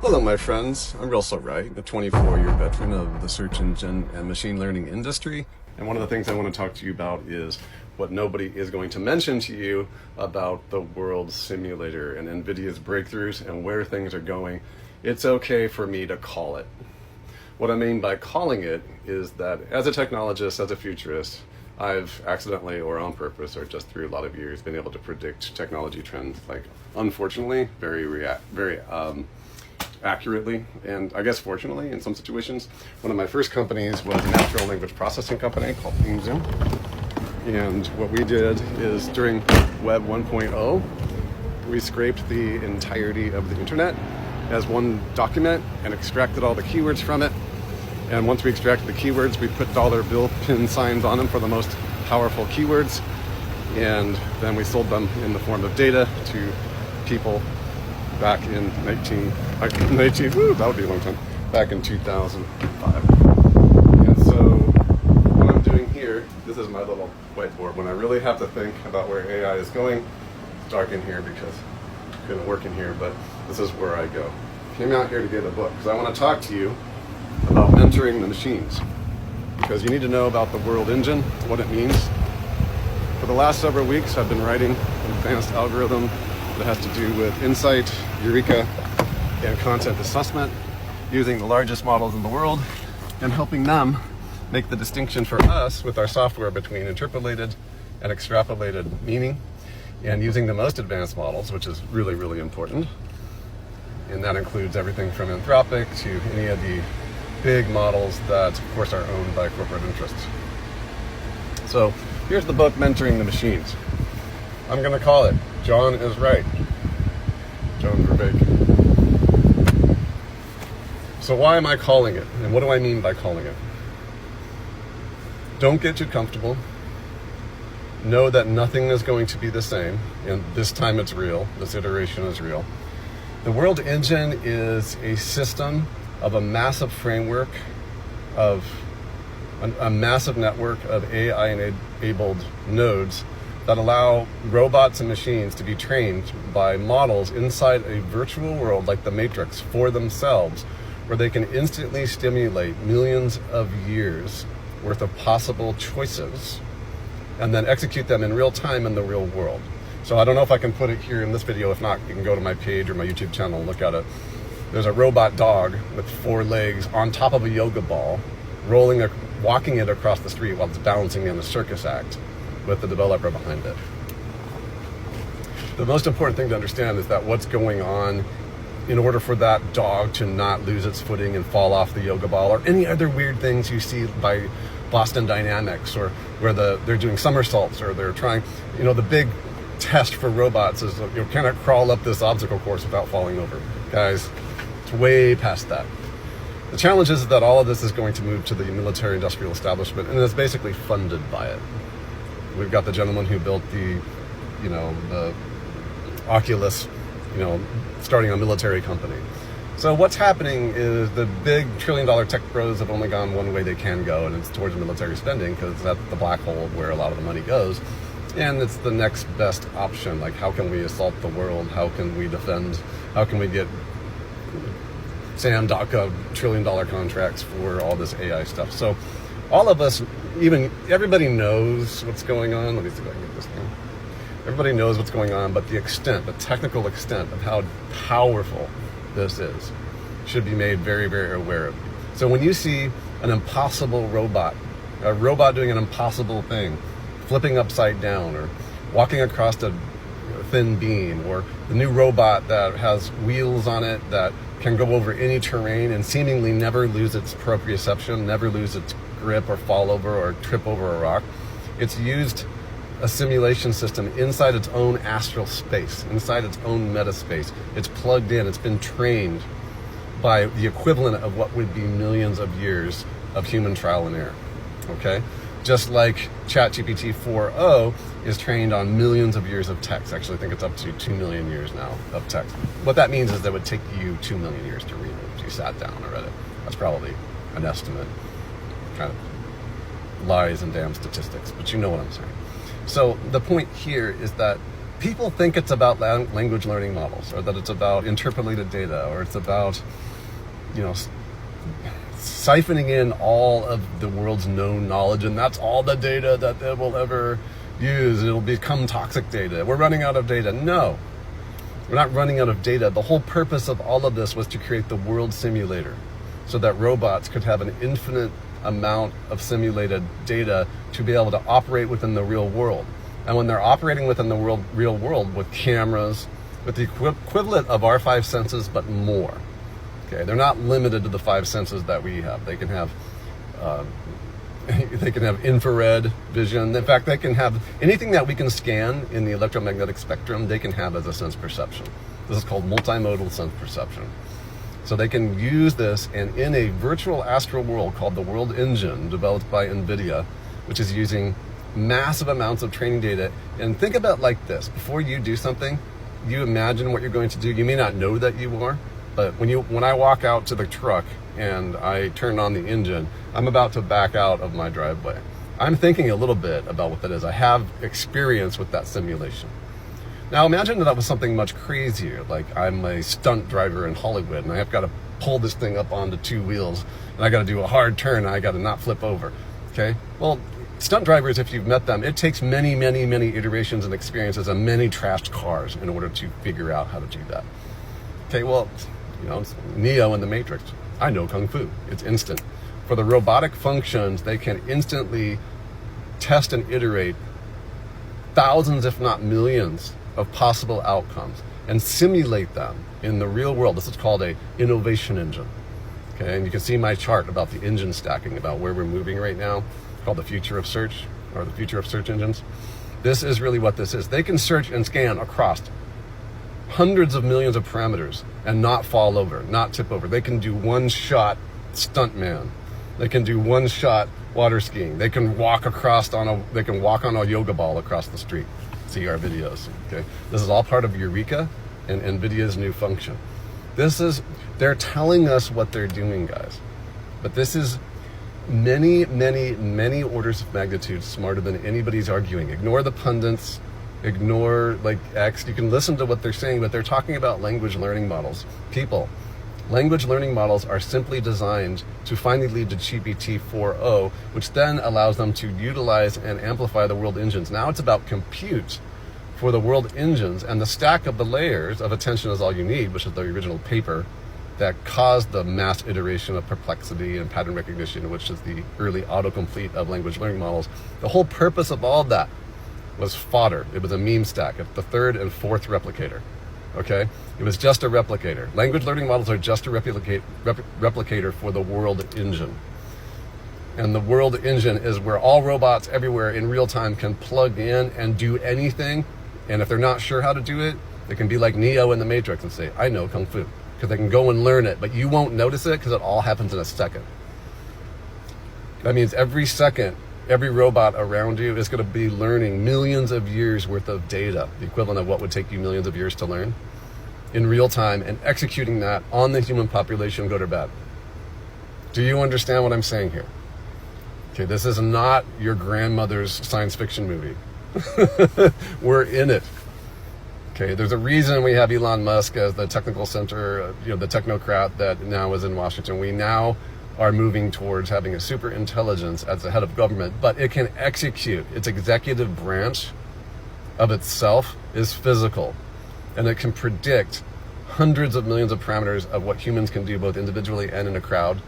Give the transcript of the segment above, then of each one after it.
Hello, my friends. I'm Russell Wright, a 24-year veteran of the search engine and machine learning industry. And one of the things I want to talk to you about is what nobody is going to mention to you about the world simulator and NVIDIA's breakthroughs and where things are going. It's okay for me to call it. What I mean by calling it is that as a technologist, as a futurist, I've accidentally or on purpose or just through a lot of years been able to predict technology trends, like, unfortunately, very accurately, and I guess fortunately in some situations. One of my first companies was a natural language processing company called Zoom. And what we did is during Web 1.0, we scraped the entirety of the internet as one document and extracted all the keywords from it. And once we extracted the keywords, we put dollar bill pin signs on them for the most powerful keywords. And then we sold them in the form of data to people back in that would be a long time, back in 2005. And so what I'm doing here, this is my little whiteboard. When I really have to think about where AI is going, it's dark in here because I couldn't work in here, but this is where I go. Came out here to get a book because I want to talk to you about mentoring the machines, because you need to know about the world engine, what it means. For the last several weeks, I've been writing an advanced algorithm that has to do with insight, eureka, and content assessment using the largest models in the world and helping them make the distinction for us with our software between interpolated and extrapolated meaning, and using the most advanced models, which is really, really important. And that includes everything from Anthropic to any of the big models that, of course, are owned by corporate interests. So here's the book, Mentoring the Machines. I'm going to call it John is Right. John Verbeek. So why am I calling it? And what do I mean by calling it? Don't get too comfortable. Know that nothing is going to be the same. And this time it's real. This iteration is real. The world engine is a system of a massive framework of a massive network of AI-enabled nodes that allow robots and machines to be trained by models inside a virtual world like the Matrix for themselves, where they can instantly stimulate millions of years worth of possible choices and then execute them in real time in the real world. So I don't know if I can put it here in this video. If not, you can go to my page or my YouTube channel and look at it. There's a robot dog with 4 legs on top of a yoga ball, walking it across the street while it's balancing in a circus act with the developer behind it. The most important thing to understand is that what's going on in order for that dog to not lose its footing and fall off the yoga ball, or any other weird things you see by Boston Dynamics, or where they're doing somersaults, or they're trying, the big test for robots is, can it crawl up this obstacle course without falling over? Guys, it's way past that. The challenge is that all of this is going to move to the military industrial establishment, and it's basically funded by it. We've got the gentleman who built the Oculus, starting a military company. So what's happening is the big trillion-dollar tech bros have only gone one way they can go, and it's towards military spending, because that's the black hole where a lot of the money goes. And it's the next best option. Like, how can we assault the world? How can we defend? How can we get Sam Daka trillion-dollar contracts for all this AI stuff? So all of us, everybody knows what's going on. Let me see if I can get this thing. Everybody knows what's going on, but the technical extent of how powerful this is should be made very, very aware of. So when you see an impossible robot, a robot doing an impossible thing, flipping upside down or walking across a thin beam, or the new robot that has wheels on it that can go over any terrain and seemingly never lose its proprioception, never lose its grip or fall over or trip over a rock. It's used a simulation system inside its own astral space, inside its own meta space. It's plugged in, it's been trained by the equivalent of what would be millions of years of human trial and error, okay? Just like ChatGPT 4.0 is trained on millions of years of text. Actually, I think it's up to 2 million years now of text. What that means is that it would take you 2 million years to read it if you sat down and read it. That's probably an estimate, kind of lies and damn statistics, but you know what I'm saying. So the point here is that people think it's about language learning models, or that it's about interpolated data, or it's about, siphoning in all of the world's known knowledge, and that's all the data that they will ever use. It'll become toxic data. We're running out of data. No, we're not running out of data. The whole purpose of all of this was to create the world simulator so that robots could have an infinite amount of simulated data to be able to operate within the real world. And when they're operating within the real world with cameras, with the equivalent of our five senses, but more. Okay, they're not limited to the five senses that we have. They can have infrared vision. In fact, they can have anything that we can scan in the electromagnetic spectrum, they can have as a sense perception. This is called multimodal sense perception. So they can use this, and in a virtual astral world called the World Engine, developed by NVIDIA, which is using massive amounts of training data. And think about it like this: before you do something, you imagine what you're going to do. You may not know that you are, but when I walk out to the truck and I turn on the engine, I'm about to back out of my driveway. I'm thinking a little bit about what that is. I have experience with that simulation. Now imagine that was something much crazier, like I'm a stunt driver in Hollywood and I've got to pull this thing up onto two wheels and I got to do a hard turn and I got to not flip over. Okay, well, stunt drivers, if you've met them, it takes many iterations and experiences and many trashed cars in order to figure out how to do that. Okay, well, it's Neo in the Matrix. I know Kung Fu. It's instant. For the robotic functions, they can instantly test and iterate thousands, if not millions, of possible outcomes and simulate them in the real world. This is called a innovation engine. Okay, and you can see my chart about the engine stacking, about where we're moving right now, called the future of search, or the future of search engines. This is really what this is. They can search and scan across hundreds of millions of parameters and not fall over, not tip over. They can do one-shot stuntman. They can do one-shot water skiing. They can walk on a yoga ball across the street. See our videos. Okay, this is all part of Eureka and NVIDIA's new function. They're telling us what they're doing, guys, but this is many orders of magnitude smarter than anybody's arguing. Ignore the pundits, ignore X. You can listen to what they're saying, but they're talking about language learning models. People, language learning models are simply designed to finally lead to GPT 4.0, which then allows them to utilize and amplify the world engines. Now it's about compute for the world engines, and the stack of the layers of attention is all you need, which is the original paper that caused the mass iteration of perplexity and pattern recognition, which is the early autocomplete of language learning models. The whole purpose of all of that was fodder. It was a meme stack. It's the third and fourth replicator. Okay? It was just a replicator. Language learning models are just a replicator for the world engine. And the world engine is where all robots everywhere in real time can plug in and do anything. And if they're not sure how to do it, they can be like Neo in the Matrix and say, I know Kung Fu. Because they can go and learn it, but you won't notice it because it all happens in a second. That means every second, every robot around you is going to be learning millions of years worth of data, the equivalent of what would take you millions of years to learn, in real time, and executing that on the human population, good or bad. Do you understand what I'm saying here? Okay, this is not your grandmother's science fiction movie. We're in it. Okay, there's a reason we have Elon Musk as the technical center, the technocrat that now is in Washington. We now are moving towards having a super intelligence as the head of government, but it can execute. Its executive branch of itself is physical, and it can predict hundreds of millions of parameters of what humans can do both individually and in a crowd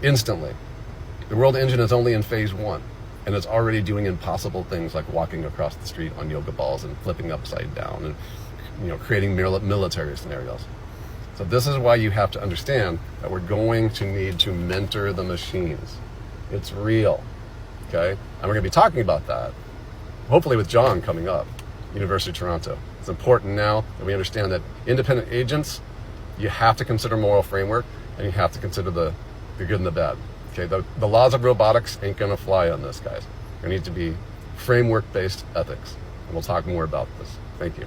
instantly. The world engine is only in phase 1. And it's already doing impossible things like walking across the street on yoga balls and flipping upside down and creating military scenarios. So this is why you have to understand that we're going to need to mentor the machines. It's real, okay? And we're going to be talking about that, hopefully with John coming up, University of Toronto. It's important now that we understand that independent agents, you have to consider moral framework and you have to consider the good and the bad. Okay, the laws of robotics ain't gonna fly on this, guys. There needs to be framework-based ethics. And we'll talk more about this. Thank you.